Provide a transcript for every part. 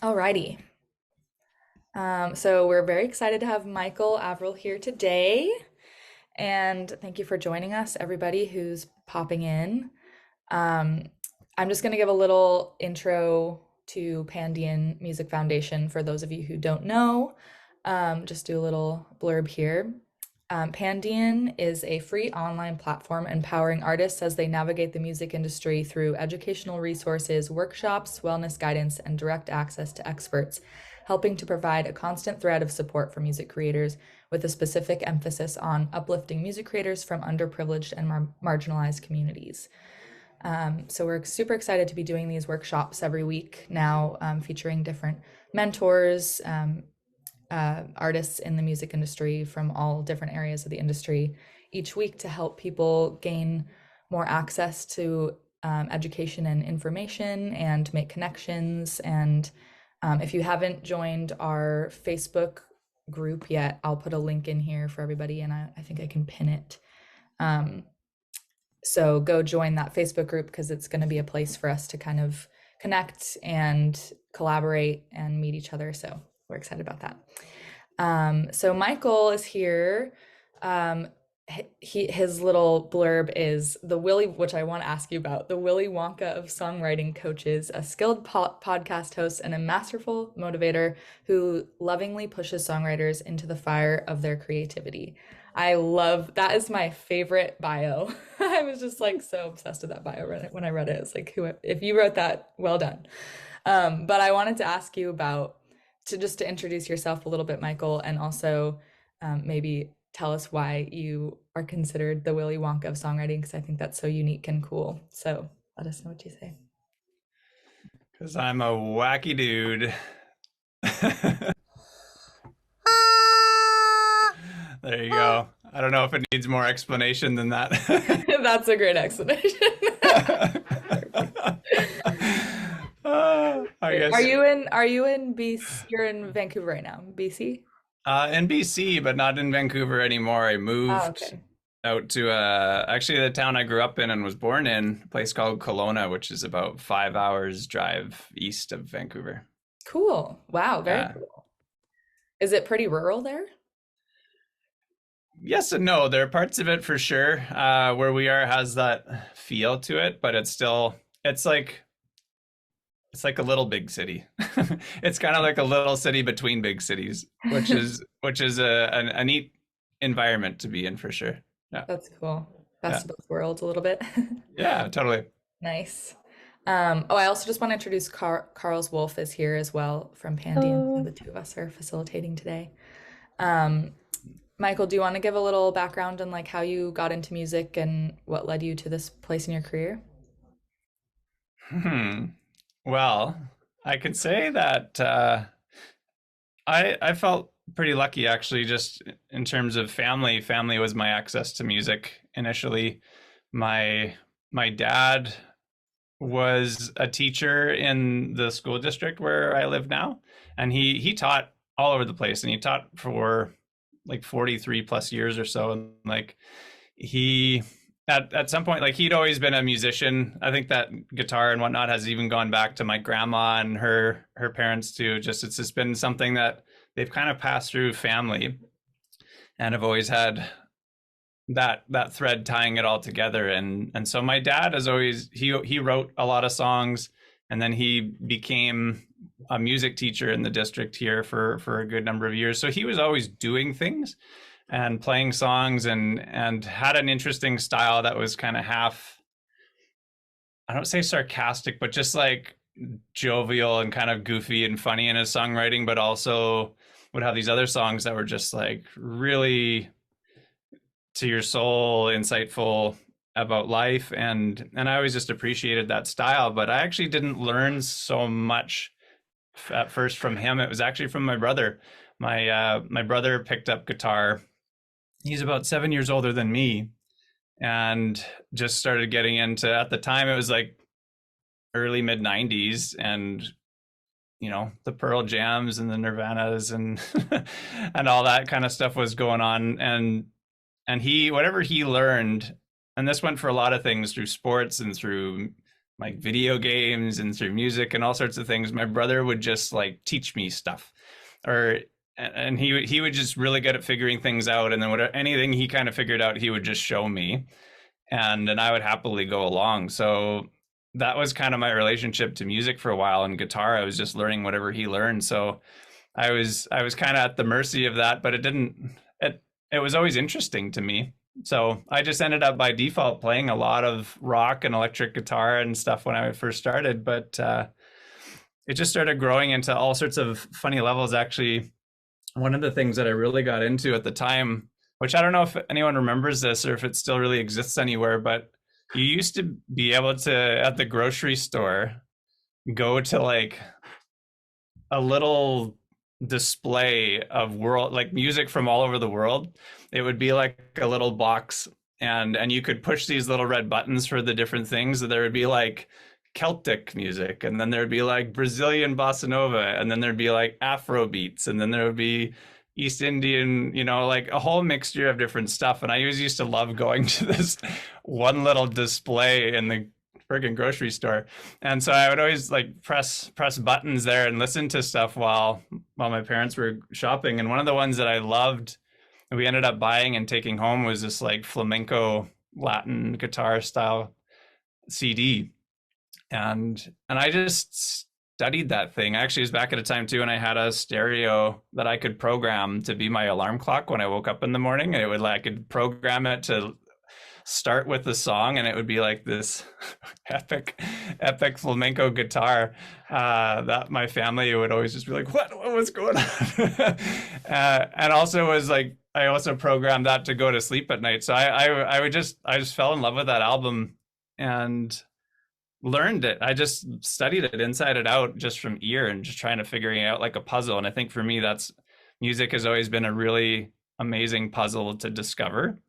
Alrighty. So we're very excited to have Michael Averill here today. And thank you for joining us, everybody who's popping in. Um, I'm just going to give a little intro to Pandion Music Foundation for those of you who don't know. Just do a little blurb here. Pandion is a free online platform empowering artists as they navigate the music industry through educational resources, workshops, wellness guidance, and direct access to experts, helping to provide a constant thread of support for music creators with a specific emphasis on uplifting music creators from underprivileged and marginalized communities. So we're super excited to be doing these workshops every week now, featuring different mentors, artists in the music industry from all different areas of the industry each week to help people gain more access to education and information and make connections. And if you haven't joined our Facebook group yet, I'll put a link in here for everybody, and I think I can pin it. So go join that Facebook group because it's going to be a place for us to kind of connect and collaborate and meet each other. So we're excited about that. So Michael is here. His little blurb is which I want to ask you about, the Willy Wonka of songwriting coaches, a skilled podcast host and a masterful motivator who lovingly pushes songwriters into the fire of their creativity. I love that. Is my favorite bio. I was just like so obsessed with that bio when I read it. It's like, if you wrote that, well done. But I wanted to ask you about just to introduce yourself a little bit, Michael, and also maybe tell us why you are considered the Willy Wonka of songwriting, because I think that's so unique and cool. So let us know what you say. Because I'm a wacky dude. There you go. I don't know if it needs more explanation than that. That's a great explanation. I guess. Are you in BC? You're in Vancouver right now, BC? In BC, but not in Vancouver anymore. I moved Okay. out to actually the town I grew up in and was born in, a place called Kelowna, which is about 5 hours drive east of Vancouver. Cool. Wow, very cool. Is it pretty rural there? Yes and no. There are parts of it for sure. Where we are has that feel to it, but it's like a little big city. It's kind of like a little city between big cities, which is a neat environment to be in for sure. Yeah. That's cool. Best of both worlds a little bit. Yeah, totally. Nice. I also just want to introduce Carl's Wolf is here as well from Pandion. So the two of us are facilitating today. Michael, do you want to give a little background on like how you got into music and what led you to this place in your career? Well, I could say that I felt pretty lucky actually, just in terms of family. Family was my access to music initially. My dad was a teacher in the school district where I live now, and he taught all over the place, and he taught for like 43 plus years or so, and like he at some point, like he'd always been a musician. I think that guitar and whatnot has even gone back to my grandma and her parents too. It's just been something that they've kind of passed through family, and have always had that thread tying it all together. And so my dad has always he wrote a lot of songs, and then he became a music teacher in the district here for a good number of years. So he was always doing things and playing songs, and had an interesting style that was kind of half, I don't say sarcastic, but just like jovial and kind of goofy and funny in his songwriting, but also would have these other songs that were just like really to your soul, insightful about life. And I always just appreciated that style, but I actually didn't learn so much at first from him. It was actually from my brother. My brother picked up guitar. He's about 7 years older than me, and just started getting into, at the time it was like early mid 90s, and the Pearl Jams and the Nirvanas and and all that kind of stuff was going on. And he, whatever he learned, and this went for a lot of things, through sports and through like video games and through music and all sorts of things. My brother would just like teach me stuff, or and he would just really good at figuring things out. And then whatever anything he kind of figured out, he would just show me, and then I would happily go along. So that was kind of my relationship to music for a while. And guitar, I was just learning whatever he learned. So I was kind of at the mercy of that, but it was always interesting to me. So I just ended up by default playing a lot of rock and electric guitar and stuff when I first started. But it just started growing into all sorts of funny levels. Actually, one of the things that I really got into at the time, which I don't know if anyone remembers this or if it still really exists anywhere, but you used to be able to, at the grocery store, go to like a little display of world, like music from all over the world. It would be like a little box, and you could push these little red buttons for the different things. So there would be like Celtic music, and then there'd be like Brazilian bossa nova, and then there'd be like Afro beats, and then there would be East Indian, like a whole mixture of different stuff. And I always used to love going to this one little display in the friggin' grocery store. And so I would always like press buttons there and listen to stuff while my parents were shopping. And one of the ones that I loved that we ended up buying and taking home was this like flamenco Latin guitar style CD. And I just studied that thing. Actually, it was back at a time too, and I had a stereo that I could program to be my alarm clock when I woke up in the morning. And it would like, I could program it to start with the song, and it would be like this epic flamenco guitar that my family would always just be like, what was going on? And also was like, I also programmed that to go to sleep at night. So I just fell in love with that album and learned it. I just studied it inside and out just from ear and just trying to figuring it out like a puzzle. And I think for me, that's music has always been a really amazing puzzle to discover.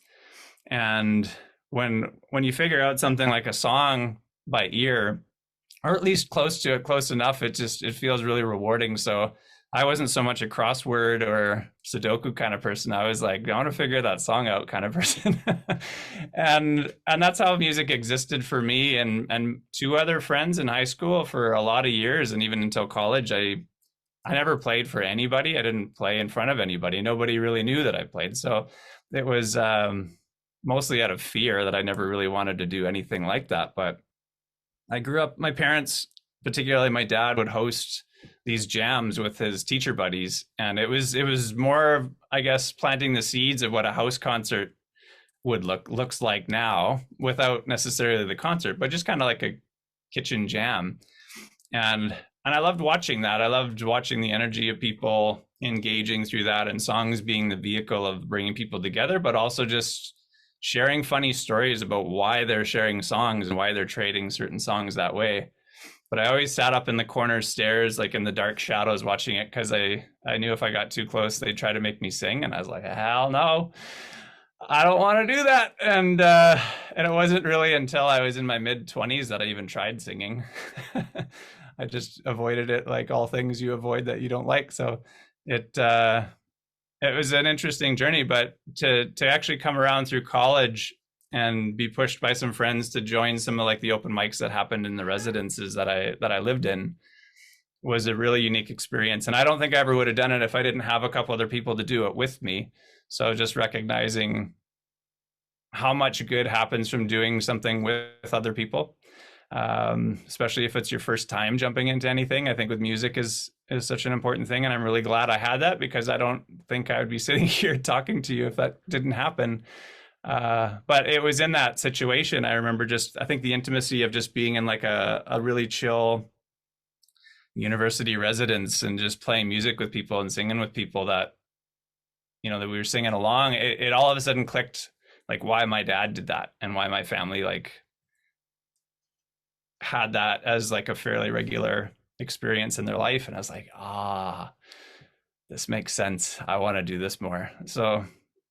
And when you figure out something like a song by ear, or at least close to it, close enough, it feels really rewarding. So I wasn't so much a crossword or Sudoku kind of person. I was like, I want to figure that song out kind of person. and that's how music existed for me and two other friends in high school for a lot of years. And even until college, I never played for anybody. I didn't play in front of anybody. Nobody really knew that I played. So it was mostly out of fear that I never really wanted to do anything like that. But I grew up, my parents, particularly my dad, would host these jams with his teacher buddies. And it was more, I guess, planting the seeds of what a house concert would looks like now, without necessarily the concert, but just kind of like a kitchen jam. And I loved watching that. I loved watching the energy of people engaging through that, and songs being the vehicle of bringing people together, but also just sharing funny stories about why they're sharing songs and why they're trading certain songs that way. But I always sat up in the corner stairs, like in the dark shadows, watching it, because I knew if I got too close, they'd try to make me sing. And I was like, hell no, I don't want to do that. And it wasn't really until I was in my mid-20s that I even tried singing. I just avoided it, like all things you avoid that you don't like. So it was an interesting journey, but to actually come around through college and be pushed by some friends to join some of like the open mics that happened in the residences that I lived in was a really unique experience. And I don't think I ever would have done it if I didn't have a couple other people to do it with me. So just recognizing how much good happens from doing something with other people, especially if it's your first time jumping into anything. I think with music is such an important thing. And I'm really glad I had that, because I don't think I would be sitting here talking to you if that didn't happen. But it was in that situation. I remember I think the intimacy of just being in like a really chill university residence and just playing music with people and singing with people that we were singing along. It all of a sudden clicked, like why my dad did that and why my family like had that as like a fairly regular experience in their life. And I was like, this makes sense. I want to do this more. So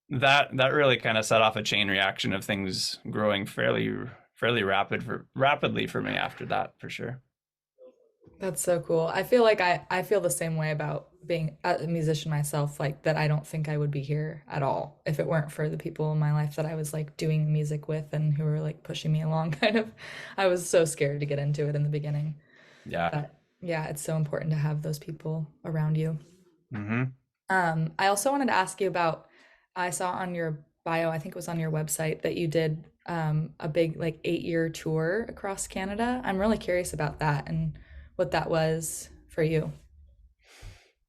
that really kind of set off a chain reaction of things growing fairly rapidly for me after that, for sure. That's so cool. I feel like I feel the same way about being a musician myself, like that I don't think I would be here at all if it weren't for the people in my life that I was like doing music with and who were like pushing me along kind of. I was so scared to get into it in the beginning. Yeah. But yeah, it's so important to have those people around you. Hmm. I also wanted to ask you about, I saw on your bio, I think it was on your website, that you did a big like 8-year tour across Canada. I'm really curious about that and what that was for you.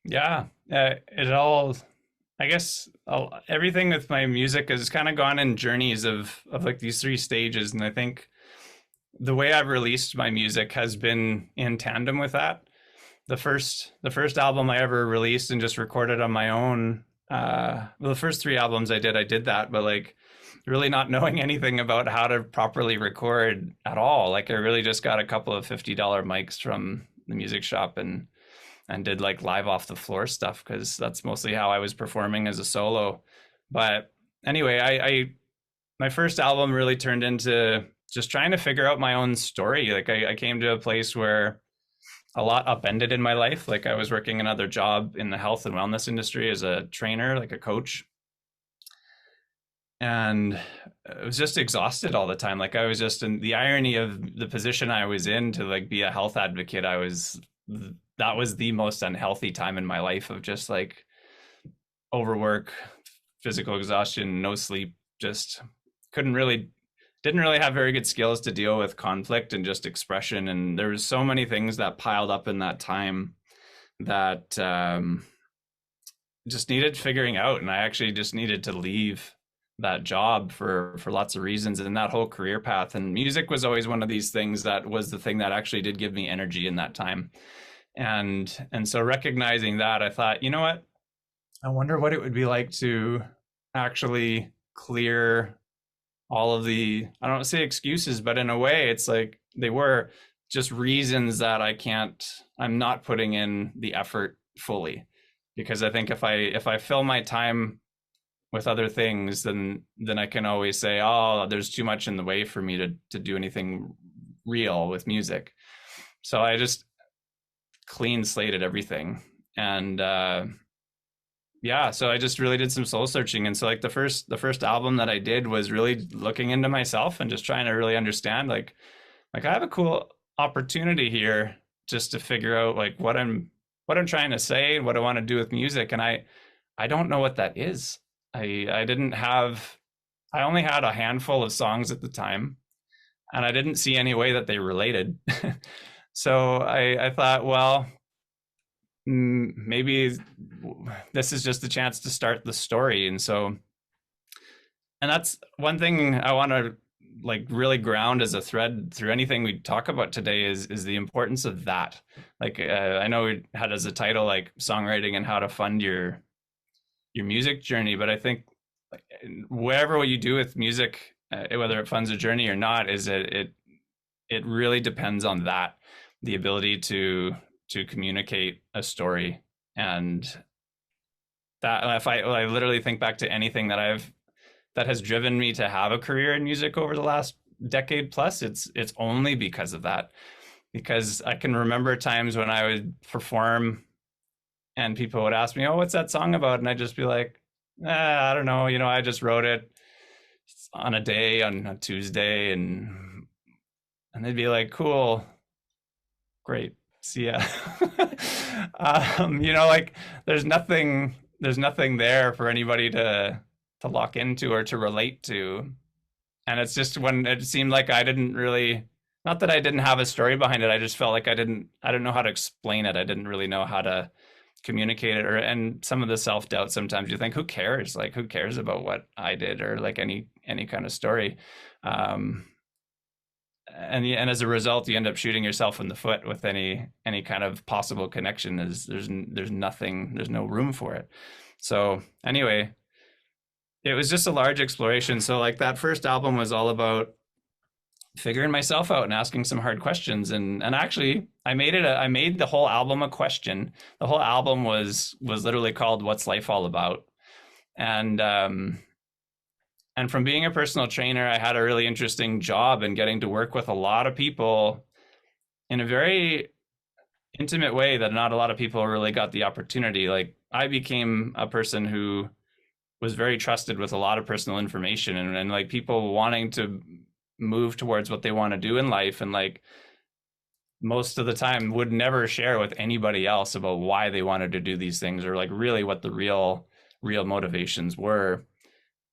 Yeah. It all, I guess, everything with my music has kind of gone in journeys of like these three stages, and I think the way I've released my music has been in tandem with that. The first album I ever released and just recorded on my own. Well, the first three albums I did that, but like really not knowing anything about how to properly record at all. Like I really just got a couple of $50 mics from the music shop and did like live off the floor stuff because that's mostly how I was performing as a solo. But anyway, I my first album really turned into just trying to figure out my own story. Like I came to a place where a lot upended in my life. Like I was working another job in the health and wellness industry as a trainer, like a coach. And I was just exhausted all the time. Like I was just in the irony of the position I was in to like be a health advocate. That was the most unhealthy time in my life of just like overwork, physical exhaustion, no sleep, just couldn't really didn't really have very good skills to deal with conflict and just expression. And there was so many things that piled up in that time that just needed figuring out. And I actually just needed to leave that job for lots of reasons and that whole career path. And music was always one of these things that was the thing that actually did give me energy in that time. And so recognizing that, I thought, you know what? I wonder what it would be like to actually clear all of the, I don't say excuses, but in a way it's like they were just reasons that I'm not putting in the effort fully. Because I think if I fill my time with other things, then I can always say, oh, there's too much in the way for me to do anything real with music. So I just clean slated everything. And yeah, so I just really did some soul searching. And so like the first album that I did was really looking into myself and just trying to really understand like I have a cool opportunity here just to figure out like what I'm trying to say and what I want to do with music. And I don't know what that is. I didn't have I only had a handful of songs at the time, and I didn't see any way that they related. So I thought, well, maybe this is just a chance to start the story. And that's one thing I want to like really ground as a thread through anything we talk about today is the importance of that. Like I know we had as a title like songwriting and how to fund your music journey, but I think whatever what you do with music, whether it funds a journey or not, is it really depends on that, the ability to communicate a story. And that if I literally think back to anything that has driven me to have a career in music over the last decade plus, it's only because of that. Because I can remember times when I would perform and people would ask me, oh, what's that song about? And I'd just be like, I don't know, I just wrote it on a day, on a Tuesday, and they'd be like, cool, great, see ya. Like there's nothing there for anybody to lock into or to relate to. And it's just when it seemed like I didn't really, not that I didn't have a story behind it, I just felt like I didn't know how to explain it. I didn't really know how to communicate it. And some of the self-doubt, sometimes you think, who cares? Like, who cares about what I did, or like any kind of story? And as a result, you end up shooting yourself in the foot with any kind of possible connection. There's nothing, there's no room for it. So anyway, it was just a large exploration. So like that first album was all about figuring myself out and asking some hard questions. And actually I made the whole album a question. The whole album was literally called What's Life All About? And from being a personal trainer, I had a really interesting job and getting to work with a lot of people in a very intimate way that not a lot of people really got the opportunity. Like I became a person who was very trusted with a lot of personal information, and like people wanting to move towards what they want to do in life, and like most of the time would never share with anybody else about why they wanted to do these things, or like really what the real motivations were.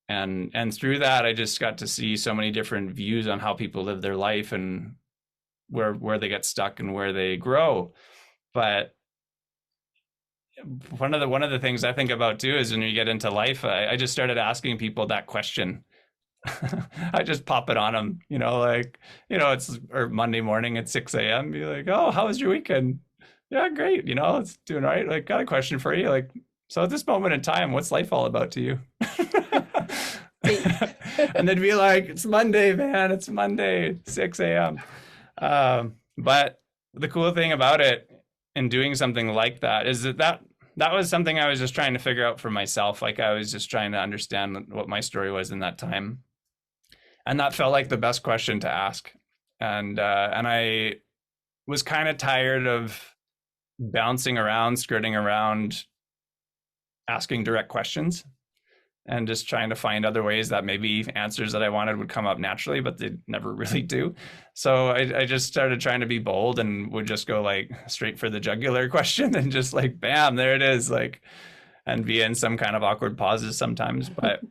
And through that I just got to see so many different views on how people live their life, and where they get stuck and where they grow. But one of the things I think about too is when you get into life, I just started asking people that question. I just pop it on them, like, it's or Monday morning at 6 a.m. Be like, oh, how was your weekend? Yeah, great. It's doing all right. Like, got a question for you. Like, so at this moment in time, what's life all about to you? And they'd be like, it's Monday, man. It's Monday, 6 a.m. But the cool thing about it and doing something like that is that was something I was just trying to figure out for myself. Like I was just trying to understand what my story was in that time. And that felt like the best question to ask. And I was kind of tired of bouncing around, skirting around, asking direct questions, and just trying to find other ways that maybe answers that I wanted would come up naturally, but they never really do. So I just started trying to be bold and would just go like straight for the jugular question and just like, bam, there it is. Like, and be in some kind of awkward pauses sometimes. But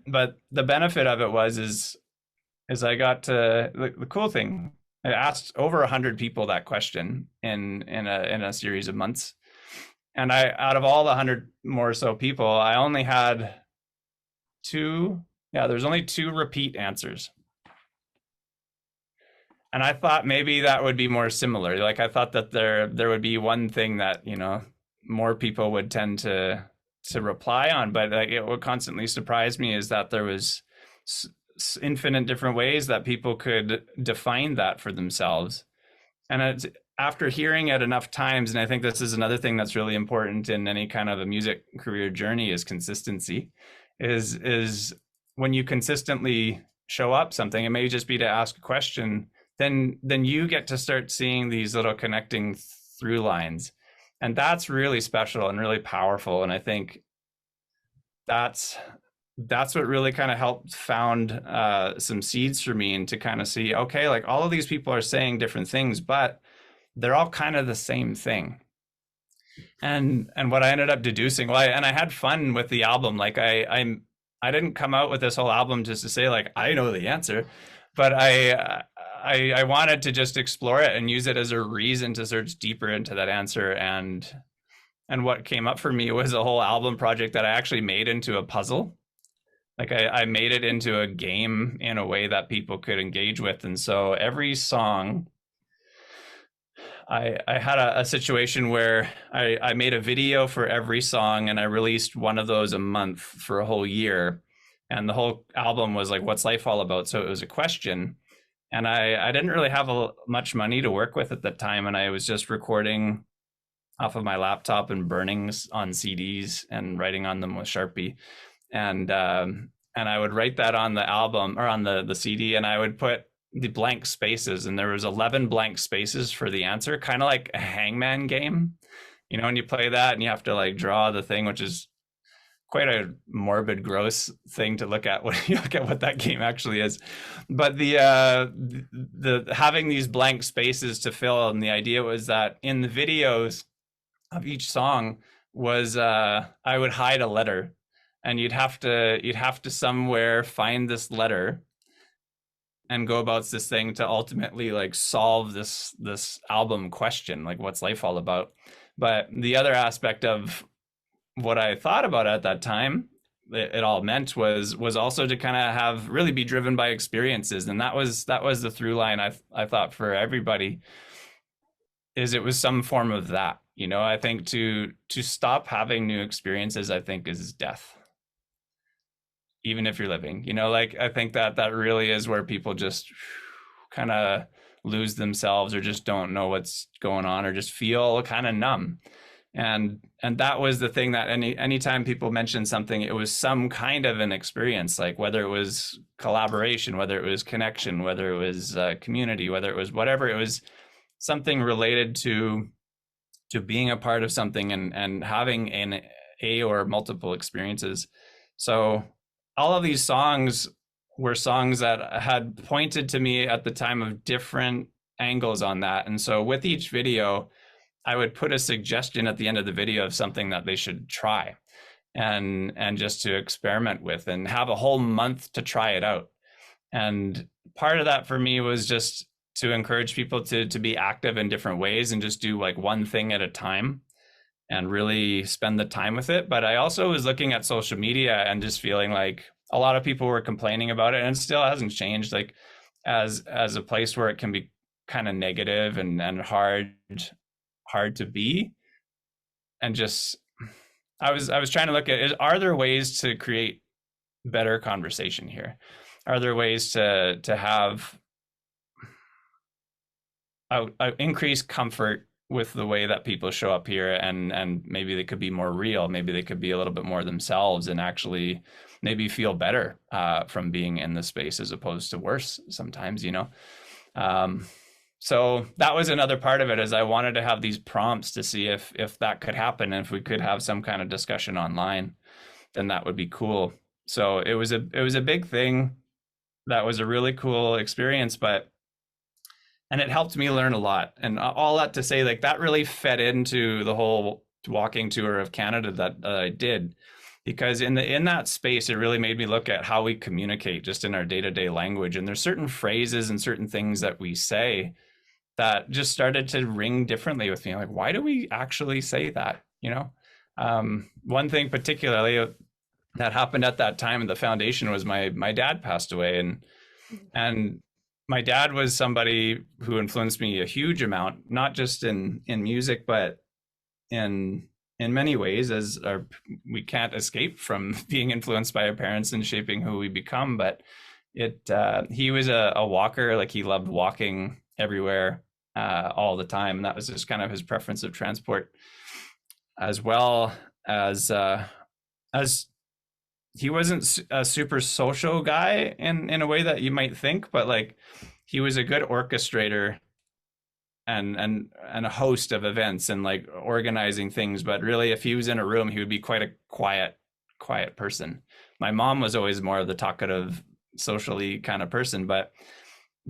the benefit of it is I got to, the cool thing, I asked over 100 people that question in a series of months. And out of all the 100 more so people, I only had there's only two repeat answers. And I thought maybe that would be more similar. Like I thought that there would be one thing that, more people would tend to reply on, but like it would constantly surprise me is that there was infinite different ways that people could define that for themselves. And it's, after hearing it enough times, and I think this is another thing that's really important in any kind of a music career journey, is consistency. Is when you consistently show up something, it may just be to ask a question, then you get to start seeing these little connecting through lines. And that's really special and really powerful. And I think that's what really kind of helped found some seeds for me, and to kind of see, okay, like all of these people are saying different things, but they're all kind of the same thing. And what I ended up deducing, and I had fun with the album. Like I didn't come out with this whole album just to say like I know the answer, but I wanted to just explore it and use it as a reason to search deeper into that answer. And what came up for me was a whole album project that I actually made into a puzzle. Like I made it into a game in a way that people could engage with. And so every song, I had a situation where I made a video for every song, and I released one of those a month for a whole year. And the whole album was like, what's life all about? So it was a question. And I didn't really have much money to work with at that time. And I was just recording off of my laptop and burning on CDs and writing on them with Sharpie. And I would write that on the album or on the CD, and I would put the blank spaces, and there was 11 blank spaces for the answer, kind of like a hangman game, when you play that and you have to like draw the thing, which is quite a morbid, gross thing to look at when you look at what that game actually is. But the having these blank spaces to fill, and the idea was that in the videos of each song was I would hide a letter, and you'd have to somewhere find this letter and go about this thing to ultimately like solve this album question, like what's life all about. But the other aspect of what I thought about at that time, it all meant was also to kind of have really be driven by experiences. And that was the through line I thought for everybody, is it was some form of that. I think to stop having new experiences, I think, is death. Even if you're living, like I think that really is where people just kind of lose themselves, or just don't know what's going on, or just feel kind of numb. And that was the thing, that anytime people mentioned something, it was some kind of an experience, like whether it was collaboration, whether it was connection, whether it was community, whether it was whatever, it was something related to being a part of something and having an a or multiple experiences. So all of these songs were songs that had pointed to me at the time of different angles on that. And so with each video, I would put a suggestion at the end of the video of something that they should try and just to experiment with and have a whole month to try it out. And part of that for me was just to encourage people to be active in different ways and just do like one thing at a time and really spend the time with it. But I also was looking at social media and just feeling like a lot of people were complaining about it, and it still hasn't changed, like as a place where it can be kind of negative and hard to be. And just I was trying to look at, are there ways to create better conversation here? Are there ways to have increased comfort with the way that people show up here, and maybe they could be more real, maybe they could be a little bit more themselves and actually maybe feel better from being in the space as opposed to worse sometimes, you know? So that was another part of it, is I wanted to have these prompts to see if that could happen, and if we could have some kind of discussion online, then that would be cool. So it was a big thing. That was a really cool experience, and it helped me learn a lot. And all that to say, like, that really fed into the whole walking tour of Canada that I did, because in that space, it really made me look at how we communicate just in our day-to-day language. And there's certain phrases and certain things that we say that just started to ring differently with me. Like, why do we actually say that? You know, one thing particularly that happened at that time in the foundation was my dad passed away, and my dad was somebody who influenced me a huge amount, not just in music, but in many ways, as we can't escape from being influenced by our parents and shaping who we become. But he was a walker. Like, he loved walking everywhere all the time, and that was just kind of his preference of transport, as well as he wasn't a super social guy in a way that you might think, but like, he was a good orchestrator and a host of events and like organizing things. But really, if he was in a room, he would be quite a quiet person. My mom was always more of the talkative, socially kind of person, but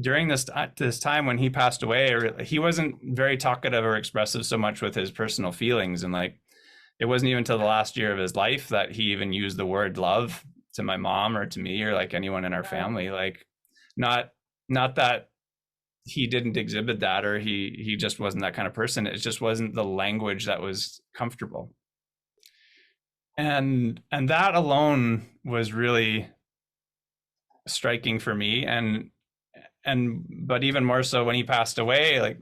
during this time when he passed away, he wasn't very talkative or expressive so much with his personal feelings. And like, it wasn't even until the last year of his life that he even used the word love to my mom or to me or like anyone in our family. Like, not that he didn't exhibit that, or he just wasn't that kind of person. It just wasn't the language that was comfortable. And that alone was really striking for me. But even more so when he passed away, like,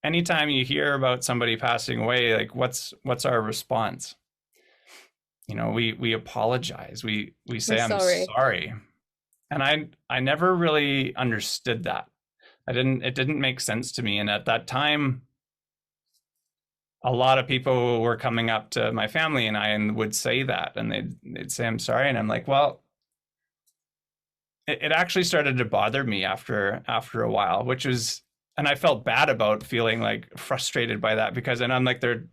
anytime you hear about somebody passing away, like, what's our response? You know, we apologize. We say, I'm sorry. And I never really understood that. It didn't make sense to me. And at that time, a lot of people were coming up to my family and I and would say that, and they'd say, I'm sorry. And I'm like, well, it actually started to bother me after a while, and I felt bad about feeling like frustrated by that, because then I'm like, they're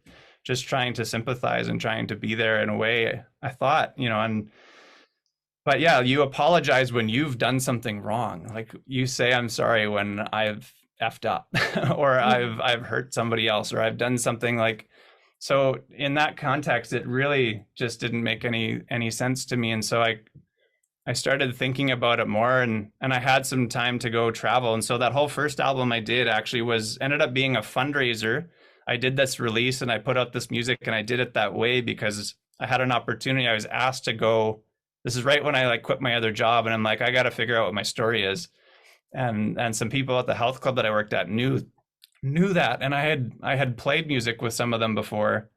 just trying to sympathize and trying to be there in a way, I thought, you know. But yeah, you apologize when you've done something wrong. Like, you say, I'm sorry when I've effed up or I've hurt somebody else, or I've done something like, so in that context, it really just didn't make any sense to me. And so I started thinking about it more, and I had some time to go travel. And so that whole first album I did actually ended up being a fundraiser. I did this release and I put out this music, and I did it that way because I had an opportunity. I was asked to go. This is right when I like quit my other job, and I'm like, I got to figure out what my story is. And some people at the health club that I worked at knew that, and I had played music with some of them before.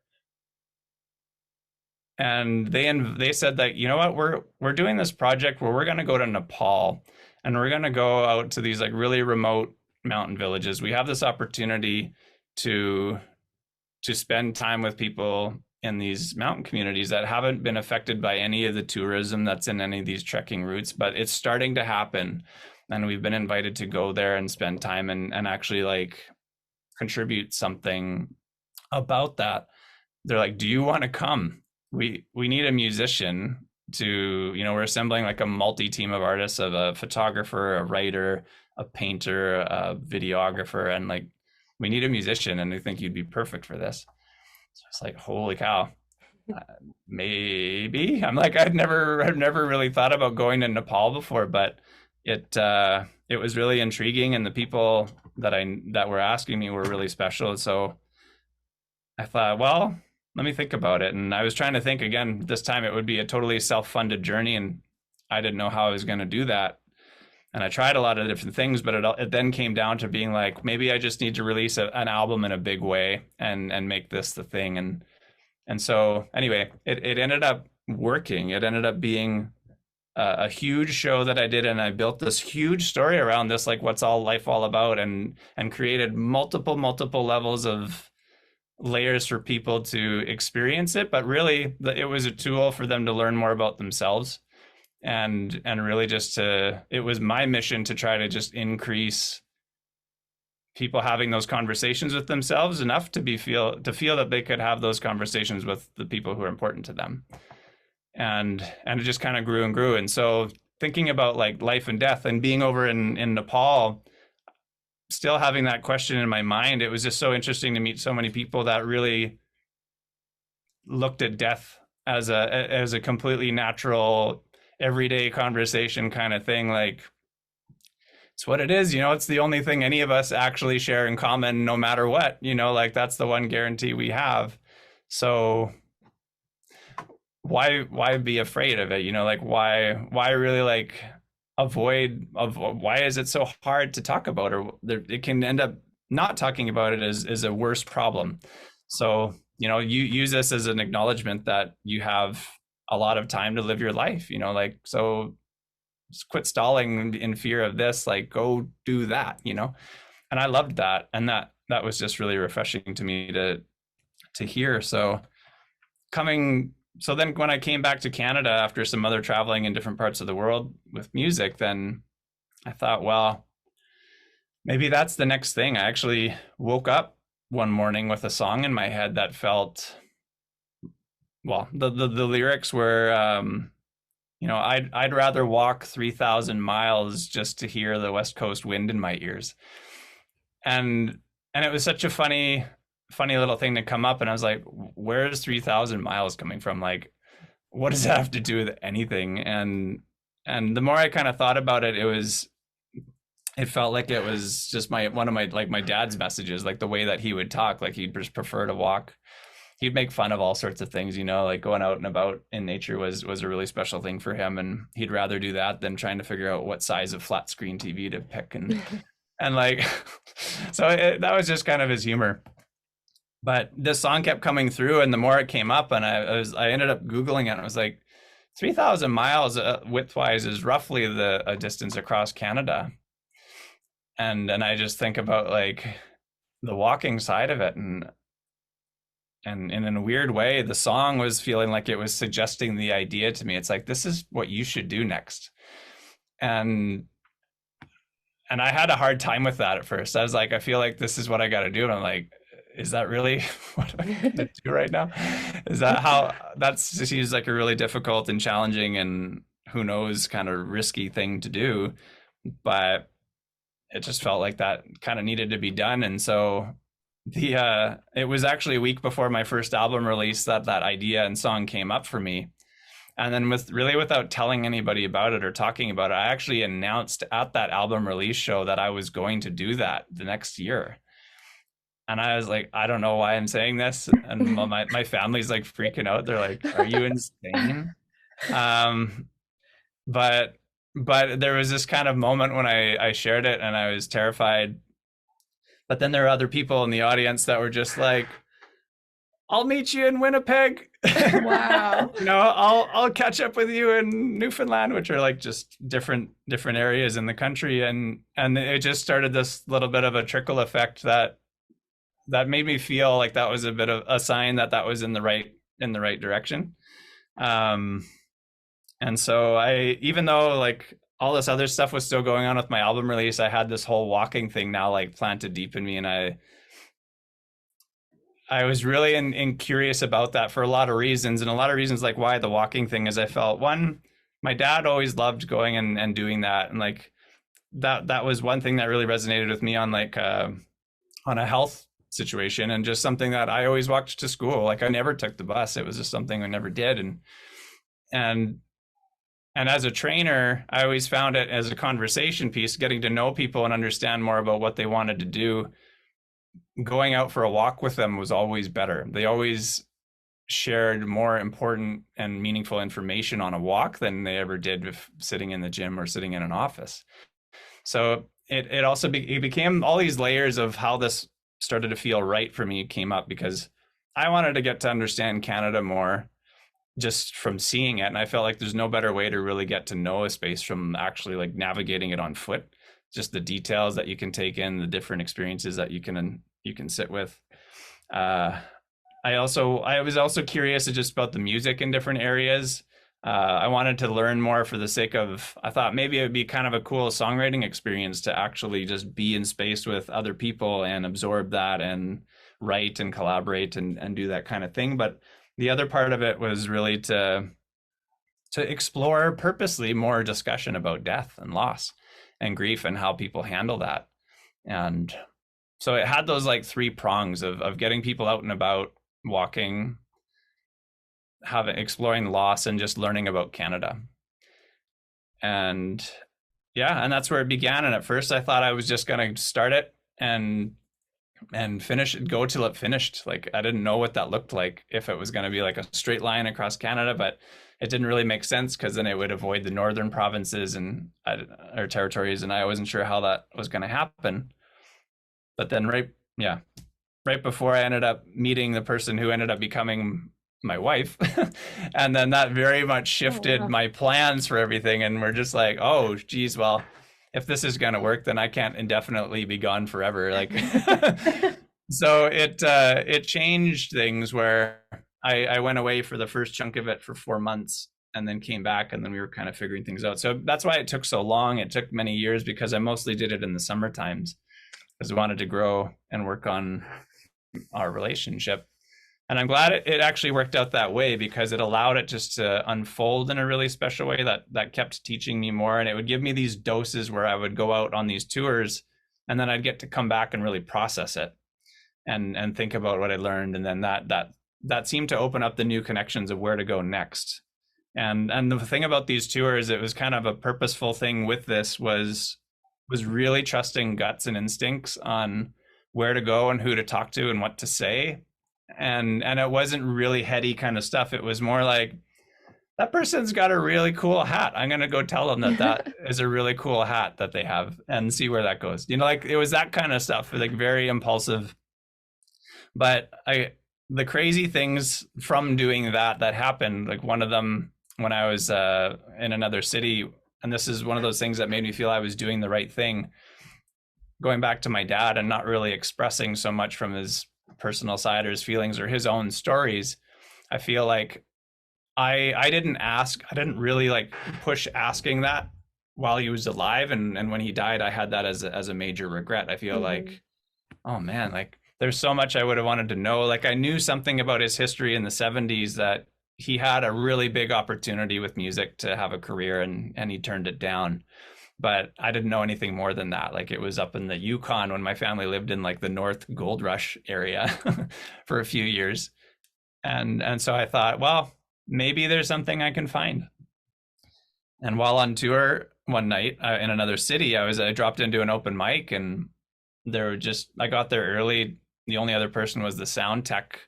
And they said that, you know what, we're doing this project where we're going to go to Nepal, and we're going to go out to these like really remote mountain villages. We have this opportunity to spend time with people in these mountain communities that haven't been affected by any of the tourism that's in any of these trekking routes, but it's starting to happen. And we've been invited to go there and spend time and actually like contribute something about that. They're like, do you want to come? We need a musician to, we're assembling like a multi-team of artists, of a photographer, a writer, a painter, a videographer, and like we need a musician, and I think you'd be perfect for this. So it's like, holy cow. uh, Maybe. I'm like, I've never really thought about going to Nepal before, but it was really intriguing, and the people that were asking me were really special. So I thought, well, let me think about it. And I was trying to think again, this time it would be a totally self-funded journey, and I didn't know how I was going to do that. And I tried a lot of different things, but it then came down to being like, maybe I just need to release an album in a big way and make this the thing. And so anyway, it ended up working. It ended up being a huge show that I did, and I built this huge story around this, like what's all life all about, and created multiple levels of layers for people to experience it. But really, it was a tool for them to learn more about themselves, and really just it was my mission to try to just increase people having those conversations with themselves enough to feel that they could have those conversations with the people who are important to them. And it just kind of grew and grew. And so thinking about like life and death, and being over in Nepal, still having that question in my mind, it was just so interesting to meet so many people that really looked at death as a completely natural, everyday conversation kind of thing. Like, it's what it is, it's the only thing any of us actually share in common, no matter what, like that's the one guarantee we have. So why be afraid of it? Like why really like why is it so hard to talk about? Or it can end up not talking about it is a worse problem. So you use this as an acknowledgement that you have a lot of time to live your life, like, so just quit stalling in fear of this, like go do that. And I loved that, and that was just really refreshing to me to hear. So then when I came back to Canada after some other traveling in different parts of the world with music, then I thought, well, maybe that's the next thing. I actually woke up one morning with a song in my head that felt, well, the lyrics were, I'd rather walk 3,000 miles just to hear the West Coast wind in my ears. And it was such a funny little thing to come up. And I was like, where's 3,000 miles coming from? Like, what does that have to do with anything? And the more I kind of thought about it, it felt like it was just one of my dad's messages, like the way that he would talk, like he'd just prefer to walk. He'd make fun of all sorts of things, like going out and about in nature was a really special thing for him. And he'd rather do that than trying to figure out what size of flat screen TV to pick. And like, so that was just kind of his humor. But this song kept coming through, and the more it came up, and I ended up Googling it, and I was like, 3,000 miles widthwise is roughly a distance across Canada. And I just think about like the walking side of it, and in a weird way, the song was feeling like it was suggesting the idea to me. It's like, this is what you should do next. And I had a hard time with that at first. I was like, I feel like this is what I got to do. And I'm like, is that really what I'm going to do right now? Is that how that's just seems like a really difficult and challenging and who knows kind of risky thing to do. But it just felt like that kind of needed to be done. And so it was actually a week before my first album release that idea and song came up for me. And then without telling anybody about it or talking about it, I actually announced at that album release show that I was going to do that the next year. And I was like, I don't know why I'm saying this. And my family's like freaking out. They're like, are you insane? But there was this kind of moment when I shared it, and I was terrified. But then there are other people in the audience that were just like, I'll meet you in Winnipeg. Wow. I'll catch up with you in Newfoundland, which are like just different areas in the country. And it just started this little bit of a trickle effect that made me feel like that was a bit of a sign that was in the right direction. And so even though like all this other stuff was still going on with my album release, I had this whole walking thing now like planted deep in me, and I was really curious about that for a lot of reasons, and a lot of reasons like why the walking thing is I felt one, my dad always loved going and doing that, and like that was one thing that really resonated with me on a health situation, and just something that I always walked to school. Like I never took the bus. It was just something I never did. And and as a trainer, I always found it as a conversation piece, getting to know people and understand more about what they wanted to do. Going out for a walk with them was always better. They always shared more important and meaningful information on a walk than they ever did with sitting in the gym or sitting in an office. So it also it became all these layers of how this started to feel right for me came up, because I wanted to get to understand Canada more just from seeing it, and I felt like there's no better way to really get to know a space from actually like navigating it on foot. Just the details that you can take in, the different experiences that you can sit with. I was also curious just about the music in different areas. I wanted to learn more for the sake of, I thought maybe it would be kind of a cool songwriting experience to actually just be in space with other people and absorb that and write and collaborate and do that kind of thing. But the other part of it was really to explore purposely more discussion about death and loss and grief and how people handle that. And so it had those like three prongs of getting people out and about, walking, exploring loss, and just learning about Canada. And yeah, and that's where it began. And at first I thought I was just going to start it and finish it, go till it finished. Like I didn't know what that looked like, if it was going to be like a straight line across Canada, but it didn't really make sense because then it would avoid the northern provinces and or territories, and I wasn't sure how that was going to happen. But then right before I ended up meeting the person who ended up becoming my wife, and then that very much shifted my plans for everything, and we're just like, oh geez, well, if this is going to work, then I can't indefinitely be gone forever. Like, so it changed things where I went away for the first chunk of it for 4 months and then came back, and then we were kind of figuring things out. So that's why it took so long. It took many years because I mostly did it in the summer times because we wanted to grow and work on our relationship. And I'm glad it actually worked out that way, because it allowed it just to unfold in a really special way that kept teaching me more. And it would give me these doses where I would go out on these tours, and then I'd get to come back and really process it and think about what I learned. And then that seemed to open up the new connections of where to go next. And the thing about these tours, it was kind of a purposeful thing with this, was really trusting guts and instincts on where to go and who to talk to and what to say. And it wasn't really heady kind of stuff. It was more like, that person's got a really cool hat. I'm going to go tell them that is a really cool hat that they have and see where that goes. You know, like it was that kind of stuff, like very impulsive. But the crazy things from doing that happened, like one of them when I was in another city, and this is one of those things that made me feel I was doing the right thing, going back to my dad and not really expressing so much from his personal side or his feelings or his own stories. I feel like I didn't really like push asking that while he was alive, and when he died, I had that as a major regret. I feel like, oh man, like there's so much I would have wanted to know. Like I knew something about his history in the 70s, that he had a really big opportunity with music to have a career, and he turned it down. But I didn't know anything more than that. Like it was up in the Yukon when my family lived in like the North Gold Rush area for a few years. And so I thought, well, maybe there's something I can find. And while on tour one night in another city, I dropped into an open mic, and I got there early. The only other person was the sound tech,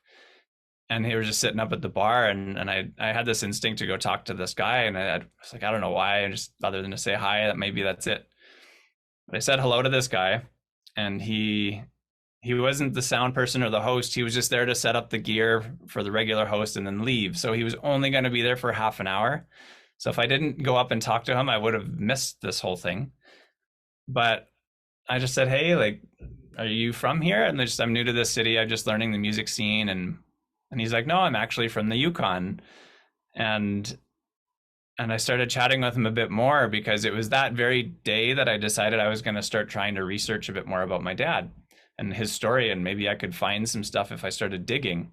and he was just sitting up at the bar, and I had this instinct to go talk to this guy, and I was like, I don't know why, just other than to say hi, that maybe that's it. But I said hello to this guy, and he wasn't the sound person or the host. He was just there to set up the gear for the regular host and then leave. So he was only going to be there for half an hour. So if I didn't go up and talk to him, I would have missed this whole thing. But I just said, hey, like, are you from here? And I'm new to this city. I'm just learning the music scene. And he's like, no, I'm actually from the Yukon. And I started chatting with him a bit more, because it was that very day that I decided I was going to start trying to research a bit more about my dad. and his story, and maybe I could find some stuff if I started digging.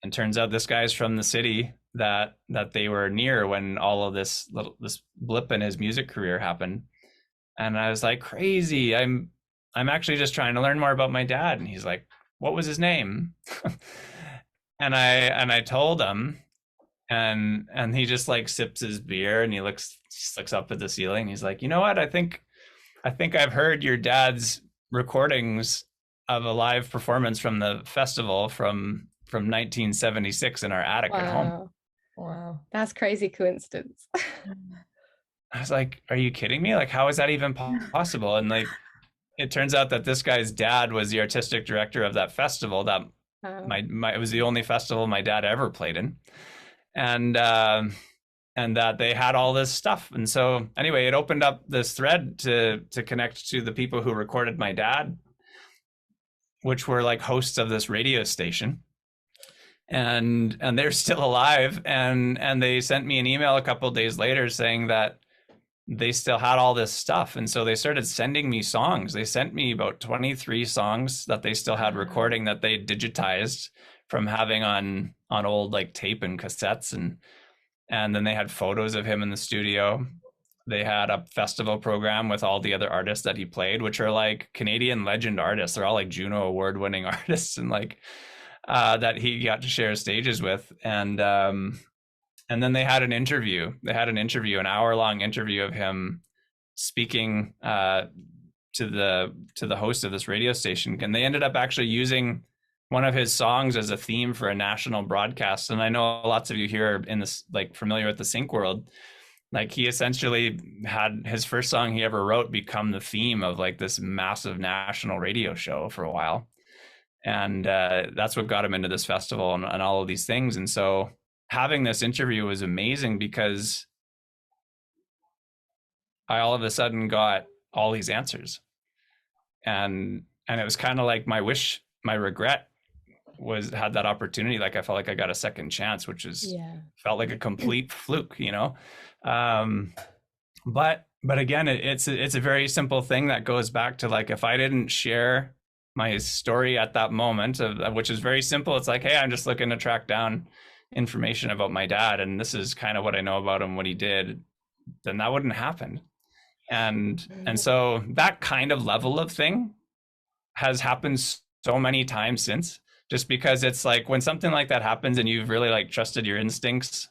And turns out this guy's from the city that they were near when all of this blip in his music career happened. And I was like, crazy. I'm actually just trying to learn more about my dad. And he's like, what was his name? And I told him, and he just like sips his beer and he looks up at the ceiling. He's like, you know what? I think I've heard your dad's recordings of a live performance from the festival from 1976 in our attic at home. Wow. Wow. That's crazy coincidence. I was like, are you kidding me? Like, how is that even possible? And like, it turns out that this guy's dad was the artistic director of that festival. That it was the only festival my dad ever played in, and that they had all this stuff. And so anyway, it opened up this thread to connect to the people who recorded my dad, which were like hosts of this radio station. And they're still alive, and they sent me an email a couple of days later saying that they still had all this stuff. And so they started sending me songs. They sent me about 23 songs that they still had recording that they digitized from having on old like tape and cassettes, and then they had photos of him in the studio. They had a festival program with all the other artists that he played, which are like Canadian legend artists. They're all like Juno award-winning artists, and like that he got to share stages with. And then they had an interview. An hour-long interview of him speaking to the host of this radio station. And they ended up actually using one of his songs as a theme for a national broadcast. And I know lots of you here are in this, like, familiar with the sync world. Like, he essentially had his first song he ever wrote become the theme of like this massive national radio show for a while. And that's what got him into this festival and all of these things. And so having this interview was amazing because I all of a sudden got all these answers. And it was kind of like my regret was had that opportunity. Like, I felt like I got a second chance, which felt like a complete fluke, you know? But again, it's a very simple thing that goes back to like, if I didn't share my story at that moment, which is very simple. It's like, hey, I'm just looking to track down information about my dad, and this is kind of what I know about him, what he did, then that wouldn't happen. And so that kind of level of thing has happened so many times since, just because it's like when something like that happens and you've really like trusted your instincts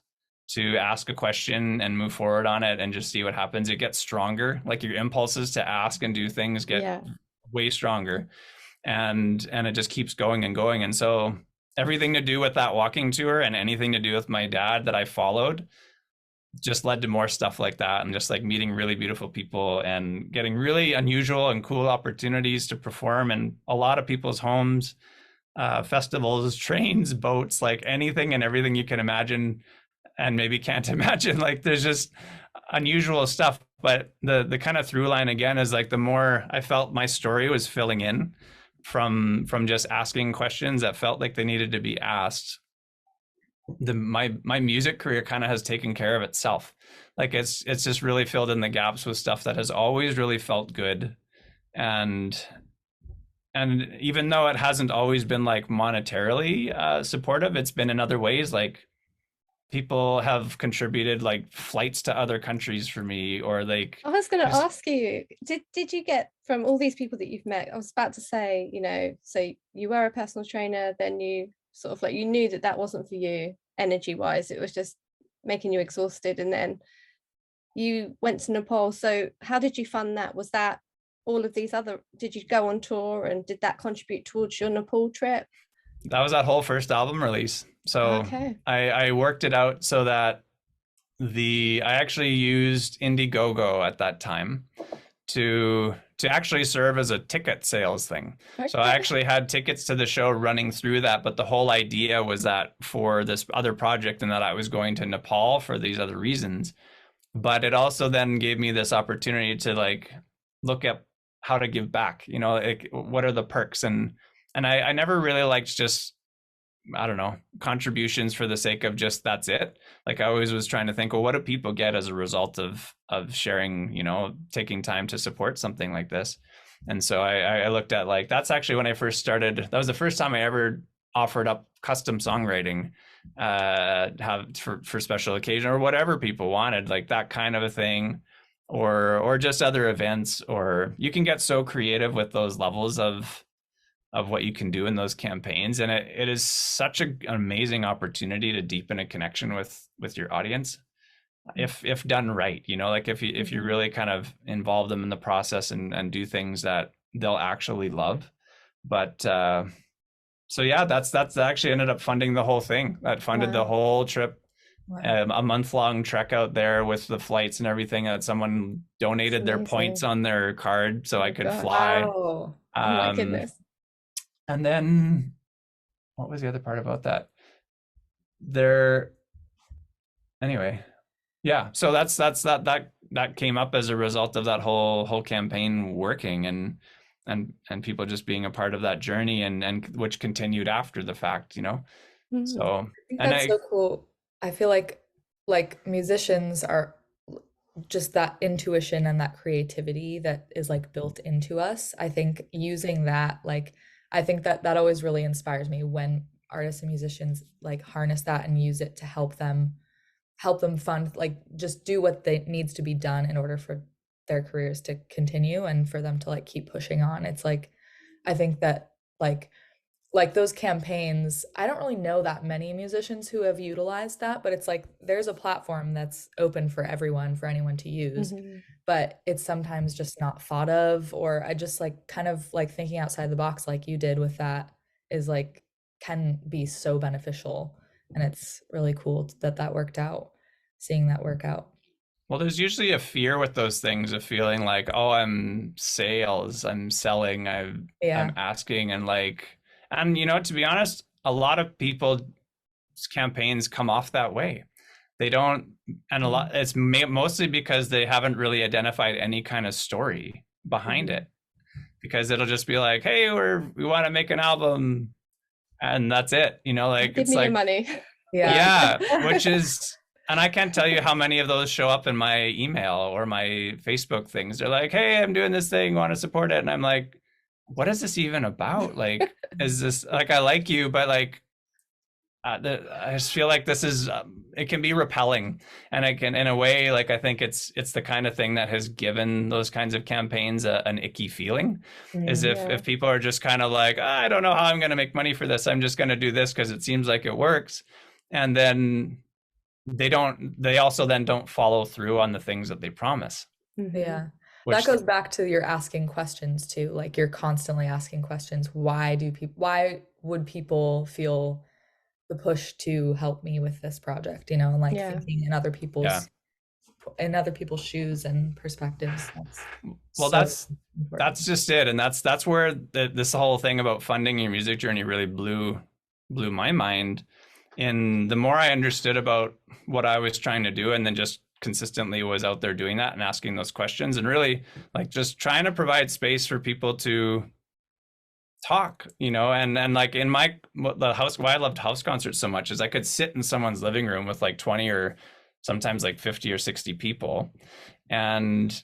to ask a question and move forward on it and just see what happens, it gets stronger. Like, your impulses to ask and do things get way stronger. And it just keeps going and going. And so everything to do with that walking tour and anything to do with my dad that I followed just led to more stuff like that, and just like meeting really beautiful people and getting really unusual and cool opportunities to perform in a lot of people's homes, festivals, trains, boats, like anything and everything you can imagine and maybe can't imagine. Like, there's just unusual stuff. But the kind of through line again is like, the more I felt my story was filling in from just asking questions that felt like they needed to be asked, my music career kind of has taken care of itself. Like, it's just really filled in the gaps with stuff that has always really felt good. And even though it hasn't always been like monetarily supportive, it's been in other ways. Like, people have contributed like flights to other countries for me, or like, I was going to ask you, did you get from all these people that you've met, I was about to say, you know, so you were a personal trainer, then you sort of like, you knew that wasn't for you energy wise, it was just making you exhausted, and then you went to Nepal. So how did you fund that? Was that all of these other, did you go on tour, and did that contribute towards your Nepal trip? That was that whole first album release. So I worked it out so that I actually used Indiegogo at that time to actually serve as a ticket sales thing. Okay. So I actually had tickets to the show running through that, but the whole idea was that for this other project, and that I was going to Nepal for these other reasons. But it also then gave me this opportunity to like look at how to give back, you know, like, what are the perks? And I never really liked just, I don't know, contributions for the sake of just that's it. Like, I always was trying to think, well, what do people get as a result of sharing, you know, taking time to support something like this? And so I looked at like, that's actually when I first started. That was the first time I ever offered up custom songwriting, have for special occasion or whatever people wanted, like that kind of a thing, or just other events. Or you can get so creative with those levels of what you can do in those campaigns, and it is such an amazing opportunity to deepen a connection with your audience if done right, you know, like if you really kind of involve them in the process and do things that they'll actually love. But so yeah, that's actually ended up funding the whole thing. That funded the whole trip. A month-long trek out there with the flights and everything, that someone donated their points on their card so I could fly. Wow. Oh my goodness. And then what was the other part about that? Anyway, yeah. So that came up as a result of that whole campaign working, and people just being a part of that journey, and which continued after the fact, you know. So I think that's so cool. I feel like musicians are just that intuition and that creativity that is like built into us. I think using that, like, I think that always really inspires me when artists and musicians like harness that and use it to help them fund, like just do what they needs to be done in order for their careers to continue and for them to like keep pushing on. It's like, I think that like those campaigns, I don't really know that many musicians who have utilized that, but it's like there's a platform that's open for everyone, for anyone to use, but it's sometimes just not thought of. Or I just like kind of like thinking outside the box like you did with that is like can be so beneficial. And it's really cool that worked out, seeing that work out. Well, there's usually a fear with those things of feeling like, oh, I'm selling, I'm asking, and like, and you know, to be honest, a lot of people's campaigns come off that way. They don't, and a lot, it's mostly because they haven't really identified any kind of story behind it, because it'll just be like, hey, we want to make an album, and that's it, you know, like give me your money. Yeah, which is, and I can't tell you how many of those show up in my email or my Facebook things. They're like, hey, I'm doing this thing, want to support it? And I'm like, what is this even about? Like, is this like, I like you, but like, I just feel like this is, it can be repelling. And it can, in a way, like, I think it's the kind of thing that has given those kinds of campaigns an icky feeling, is if people are just kind of like, I don't know how I'm going to make money for this, I'm just going to do this because it seems like it works. And then they also then don't follow through on the things that they promise. Yeah. That goes back to your asking questions too. Like you're constantly asking questions. Why would people feel the push to help me with this project? You know, and like thinking in other people's shoes and perspectives. That's just it. And that's where this whole thing about funding your music journey really blew my mind. And the more I understood about what I was trying to do, and then just consistently was out there doing that and asking those questions, and really like just trying to provide space for people to talk, you know, and like in the house, why I loved house concerts so much is I could sit in someone's living room with like 20 or sometimes like 50 or 60 people and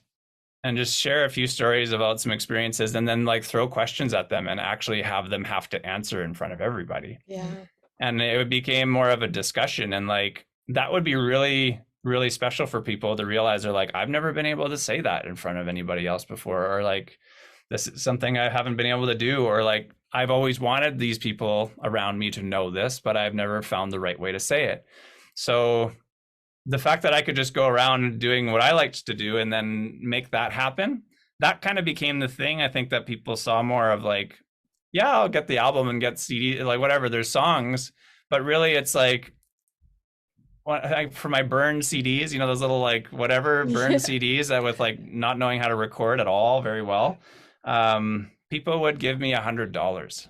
just share a few stories about some experiences, and then like throw questions at them and actually have them have to answer in front of everybody. And it became more of a discussion, and like that would be really, really special for people to realize they're like, I've never been able to say that in front of anybody else before, or like this is something I haven't been able to do, or like I've always wanted these people around me to know this, but I've never found the right way to say it. So the fact that I could just go around doing what I liked to do and then make that happen, that kind of became the thing. I think that people saw more of like, yeah, I'll get the album and get CD, like whatever, there's songs, but really it's like, for my burned CDs, you know, those little like whatever burned CDs that with like not knowing how to record at all very well, people would give me $100.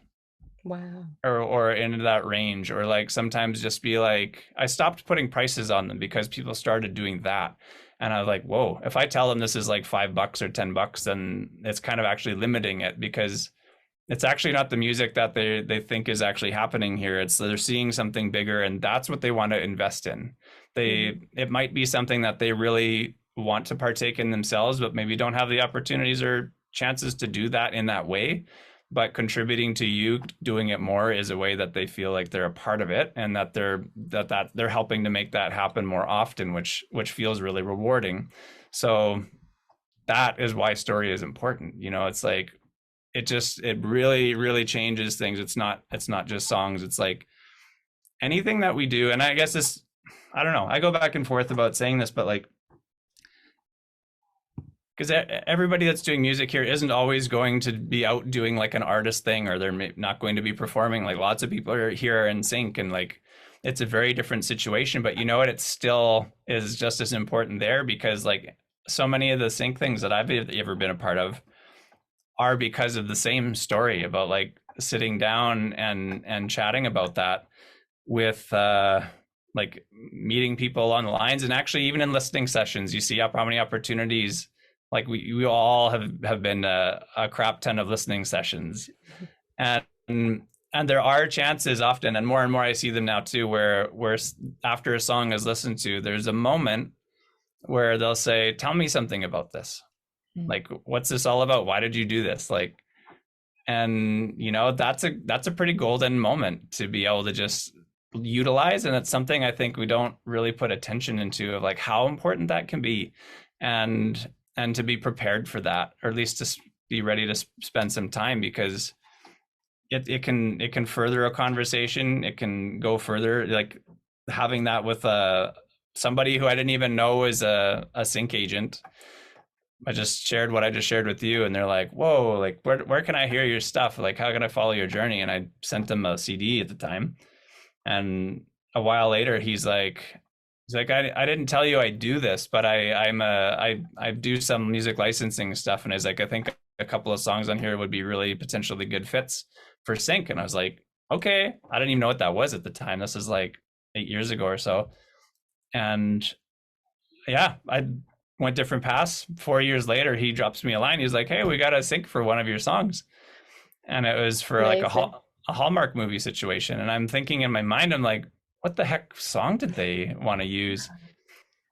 Wow. Or into that range, or like sometimes just be like, I stopped putting prices on them because people started doing that. And I was like, whoa, if I tell them this is like $5 or $10, then it's kind of actually limiting it, because it's actually not the music that they think is actually happening here. It's they're seeing something bigger, and that's what they want to invest in. It might be something that they really want to partake in themselves, but maybe don't have the opportunities or chances to do that in that way, but contributing to you doing it more is a way that they feel like they're a part of it, and that they're helping to make that happen more often, which feels really rewarding. So that is why story is important. It's like it really, really changes things. It's not just songs. It's like anything that we do. And I guess I don't know, I go back and forth about saying this, but like, because everybody that's doing music here isn't always going to be out doing like an artist thing, or they're not going to be performing. Like, lots of people are here in sync, and like it's a very different situation. But you know what, it still is just as important there, because like so many of the sync things that I've ever been a part of are because of the same story about like sitting down and chatting about that with like meeting people on the lines, and actually even in listening sessions, you see how many opportunities. Like we all have been a crap ton of listening sessions, and there are chances often, and more I see them now too, where after a song is listened to, there's a moment where they'll say, "Tell me something about this. Like, what's this all about? Why did you do this?" Like, and that's a pretty golden moment to be able to just utilize, and it's something I think we don't really put attention into, of like how important that can be, and to be prepared for that, or at least to be ready to spend some time, because it can further a conversation. It can go further, like having that with somebody who I didn't even know is a sync agent. I just shared what I just shared with you, and they're like, "Whoa, like where can I hear your stuff? Like, how can I follow your journey?" And I sent them a CD at the time, and a while later he's like, I didn't tell you I do this, but I do some music licensing stuff. And he's like, I think a couple of songs on here would be really potentially good fits for sync. And I was like, okay. I didn't even know what that was at the time. This is like 8 years ago or so. And yeah, I went different paths. 4 years later, he drops me a line. He's like, hey, we got a sync for one of your songs. And it was for like a Hallmark movie situation. And I'm thinking in my mind, I'm like, what the heck song did they want to use?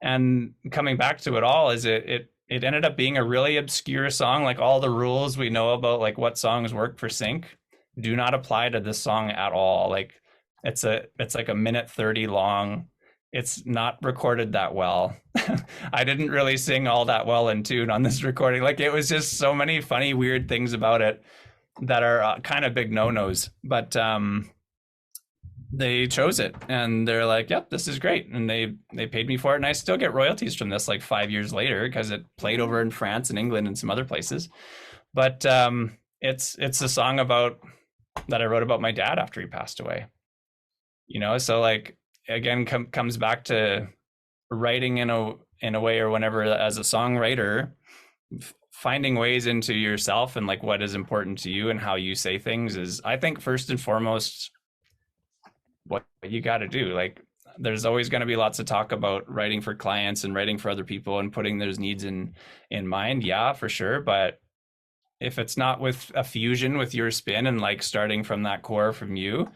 And coming back to it all, is it ended up being a really obscure song. Like, all the rules we know about like what songs work for sync do not apply to this song at all. Like, it's like a minute 30 long. It's not recorded that well. I didn't really sing all that well in tune on this recording. Like, it was just so many funny, weird things about it that are kind of big no-nos. But they chose it, and they're like, yep, this is great. And they paid me for it. And I still get royalties from this like 5 years later, because it played over in France and England and some other places. But it's a song that I wrote about my dad after he passed away. So like, again, comes back to writing in a way, or whenever as a songwriter, finding ways into yourself and like what is important to you and how you say things is, I think, first and foremost what you got to do. Like, there's always going to be lots of talk about writing for clients and writing for other people and putting those needs in mind. Yeah, for sure. But if it's not with a fusion with your spin and like starting from that core from you,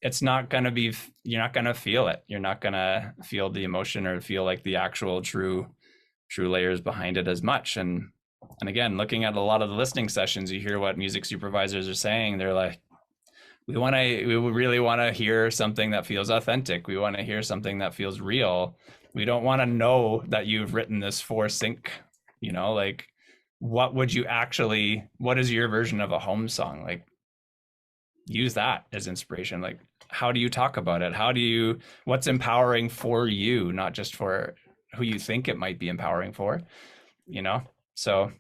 it's not going to be, you're not going to feel it. You're not going to feel the emotion or feel like the actual true layers behind it as much. And again, looking at a lot of the listening sessions, you hear what music supervisors are saying. They're like, we really want to hear something that feels authentic. We want to hear something that feels real. We don't want to know that you've written this for sync. Like, what is your version of a home song? Like, use that as inspiration. Like, how do you talk about it? What's empowering for you, not just for who you think it might be empowering for, So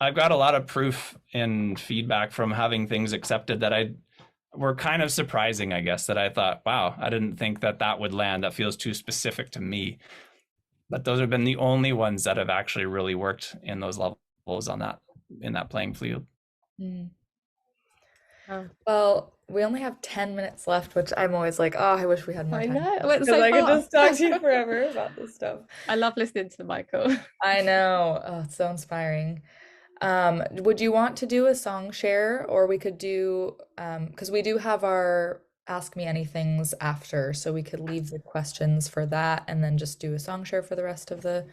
I've got a lot of proof and feedback from having things accepted that were kind of surprising, I guess, that I thought, wow, I didn't think that would land. That feels too specific to me. But those have been the only ones that have actually really worked in those levels in that playing field. Mm. Well, we only have 10 minutes left, which I'm always like, oh, I wish we had more time. I know. It went so I could fast. just talk to you forever about this stuff. I love listening to Michael. I know. Oh, it's so inspiring. Would you want to do a song share, or we could do, because we do have our Ask Me Anythings after, so we could leave the questions for that and then just do a song share for the rest of the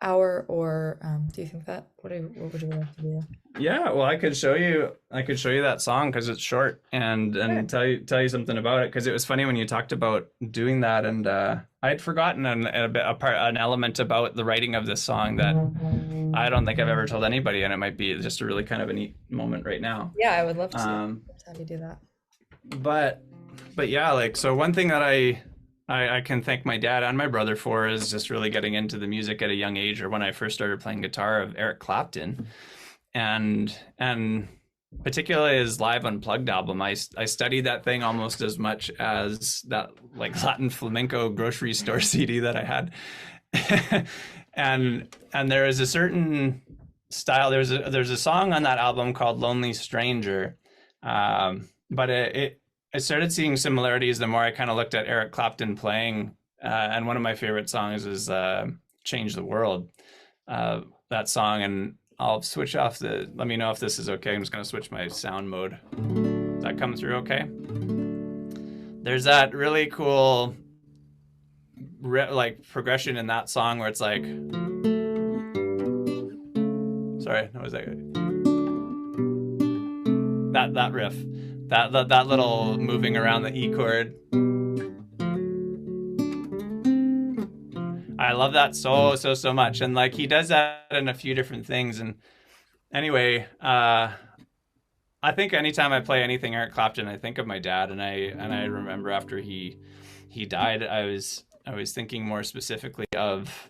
hour, or do you think that what would you like to do? Yeah, well, I could show you that song because it's short and Sure. tell you something about it because it was funny when you talked about doing that and I had forgotten an element about the writing of this song that I don't think I've ever told anybody, and it might be just a really kind of a neat moment right now. Yeah, I would love to. Um, Love to have you do that. but but yeah, like so one thing that I can thank my dad and my brother for is just really getting into the music at a young age, or when I first started playing guitar, of Eric Clapton, and particularly his live unplugged album. I studied that thing almost as much as that like Latin flamenco grocery store CD that I had. And there is a certain style. There's a song on that album called Lonely Stranger. But I started seeing similarities the more I kind of looked at Eric Clapton playing. And one of my favorite songs is Change the World. That song. And I'll switch off let me know if this is okay. I'm just going to switch my sound mode. Does that come through okay? There's that really cool like progression in that song where it's like, sorry, what was that riff, that little moving around the E chord. I love that so much, and like he does that in a few different things. And anyway, I think anytime I play anything Eric Clapton, I think of my dad, and I remember after he died, I was thinking more specifically of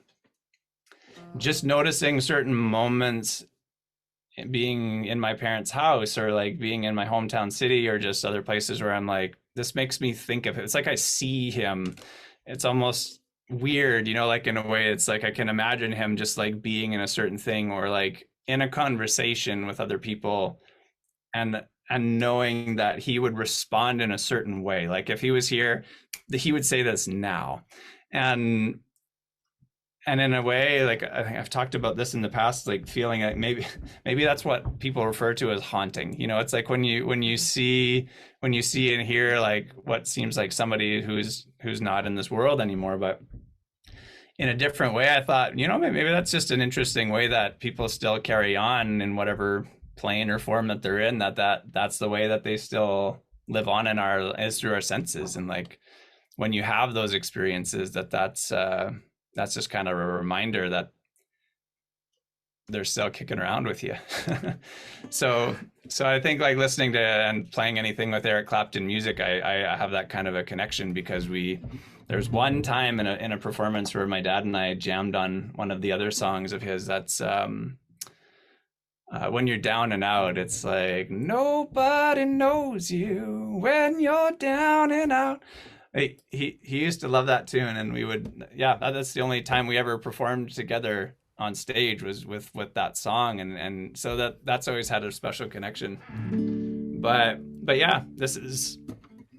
just noticing certain moments being in my parents' house, or like being in my hometown city, or just other places where I'm like, this makes me think of it. It's like I see him. It's almost weird, like in a way, it's like I can imagine him just like being in a certain thing, or like in a conversation with other people, and knowing that he would respond in a certain way. Like if he was here, he would say this now. And in a way, like I think I've talked about this in the past, like feeling like maybe that's what people refer to as haunting. It's like when you see and hear like what seems like somebody who's not in this world anymore, but in a different way. I thought, maybe that's just an interesting way that people still carry on in whatever plane or form that they're in, that's the way that they still live on is through our senses. And like when you have those experiences, that's just kind of a reminder that they're still kicking around with you. so I think like listening to and playing anything with Eric Clapton music, I have that kind of a connection, because there's one time in a performance where my dad and I jammed on one of the other songs of his. That's when you're down and out. It's like, nobody knows you when you're down and out. He used to love that tune, and we would, that's the only time we ever performed together on stage was with that song, and so that's always had a special connection. But yeah, this is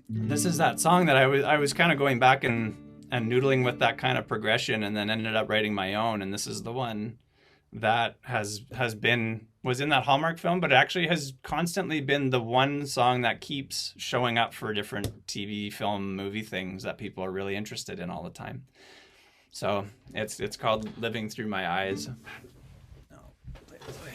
that song that I was kind of going back and noodling with that kind of progression, and then ended up writing my own. And this is the one that was in that Hallmark film, but it actually has constantly been the one song that keeps showing up for different TV, film, movie things that people are really interested in all the time. So it's called Living Through My Eyes. I'll play it this way.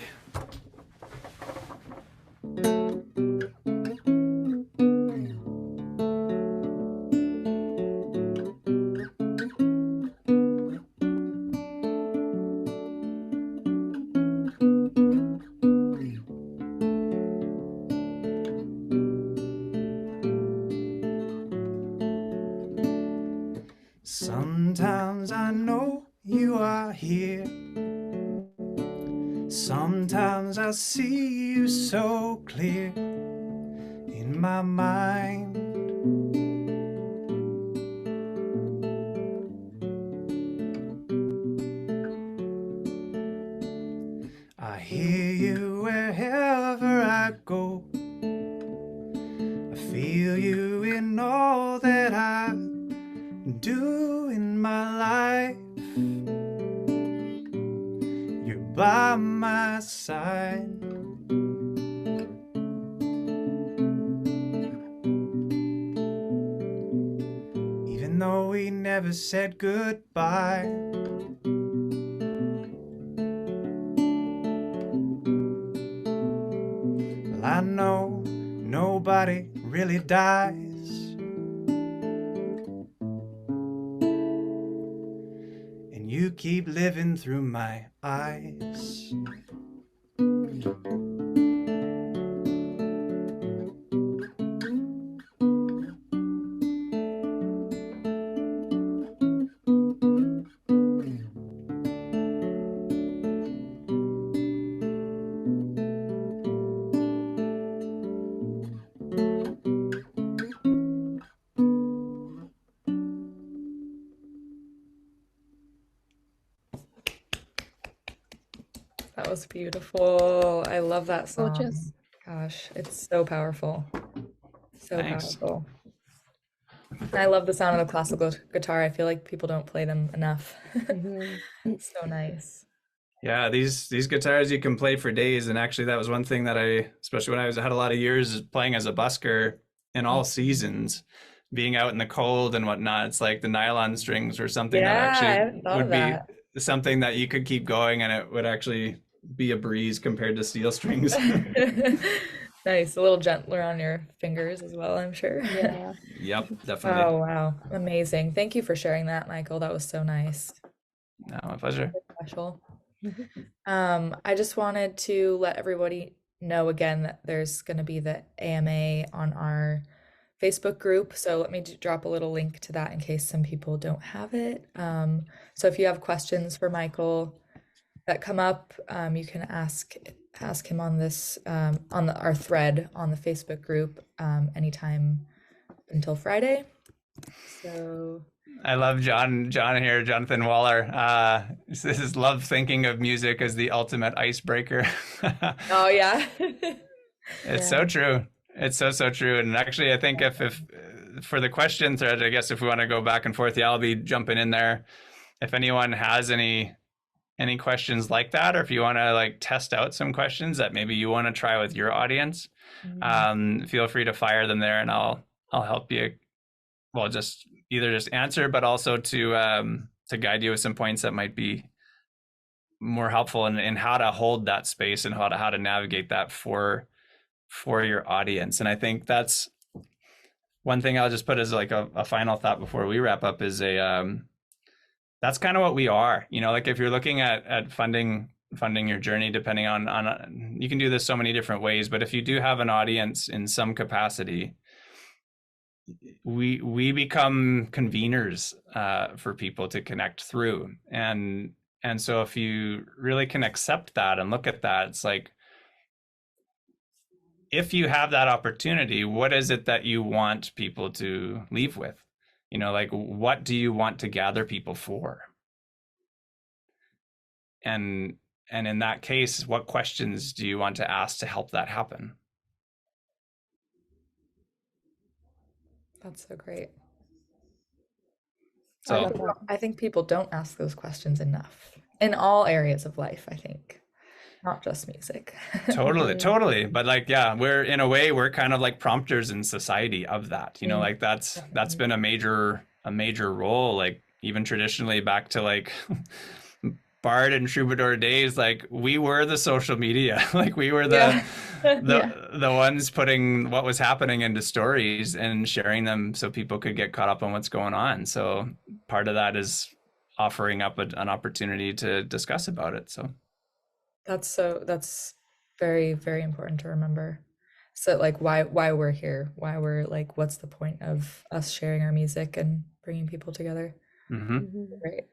Sometimes I know you are here. Sometimes I see you so clear in my mind. I hear you wherever I go. I feel you in all that I do in my life. You're by my side. Even though we never said goodbye, I know nobody really dies, and you keep living through my eyes. That was beautiful. I love that song. Gorgeous. Gosh, it's so powerful. So Thanks. powerful. I love the sound of the classical guitar. I feel like people don't play them enough. Mhm. It's so nice. Yeah, these guitars you can play for days, and actually that was one thing that I, especially when I had a lot of years playing as a busker in all seasons, being out in the cold and whatnot. It's like the nylon strings or something that Yeah, I actually hadn't thought would of be that. something that you could keep going, and it would actually be a breeze compared to steel strings. Nice, a little gentler on your fingers as well, I'm sure. Yeah. Yep, definitely. Oh, wow. Amazing. Thank you for sharing that, Michael. That was so nice. No, my pleasure. Special. Mhm. I just wanted to let everybody know again that there's going to be the AMA on our Facebook group. So let me drop a little link to that in case some people don't have it. So if you have questions for Michael that come up, you can ask him on this on our thread on the Facebook group anytime until Friday. So I love John here, Jonathan Waller. This is love thinking of music as the ultimate icebreaker. oh yeah. It's so true. It's so true. And actually, I think if for the question thread, I guess if we want to go back and forth, yeah, I'll be jumping in there. If anyone has any questions like that, or if you want to like test out some questions that maybe you want to try with your audience, feel free to fire them there, and I'll help you. Well, just either just answer, but also to guide you with some points that might be more helpful in how to hold that space and how to navigate that for your audience. And I think that's one thing I'll just put as like a final thought before we wrap up is that's kind of what we are, like if you're looking at funding your journey, depending on you can do this so many different ways, but if you do have an audience in some capacity, we become conveners for people to connect through. And so if you really can accept that and look at that, it's like, if you have that opportunity, what is it that you want people to leave with? Like, what do you want to gather people for? And in that case, what questions do you want to ask to help that happen? That's so great. So I think people don't ask those questions enough in all areas of life, I think, not just music. totally. But like, yeah, we're kind of like prompters in society of that, like that's been a major role, like even traditionally back to like Bard and Troubadour days, like we were the social media, like we were the ones putting what was happening into stories and sharing them so people could get caught up on what's going on. So part of that is offering up an opportunity to discuss about it. So that's very, very important to remember. So like why we're here, why we're like, what's the point of us sharing our music and bringing people together? Great.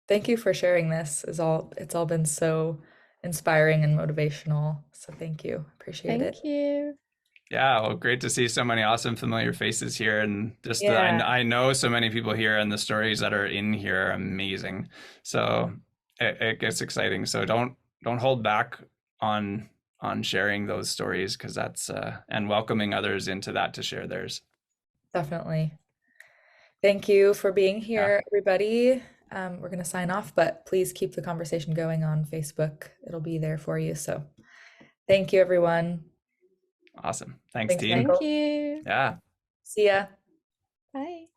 Thank you for sharing this. It's all been so inspiring and motivational. So thank you. Appreciate it. Thank you. Yeah, well, great to see so many awesome familiar faces here, and just I know so many people here, and the stories that are in here are amazing. So it gets exciting. So don't hold back on sharing those stories, because that's and welcoming others into that to share theirs. Definitely. Thank you for being here, everybody. We're going to sign off, but please keep the conversation going on Facebook. It'll be there for you. So thank you, everyone. Awesome. Thanks, team. Thank you. Yeah. See ya. Bye.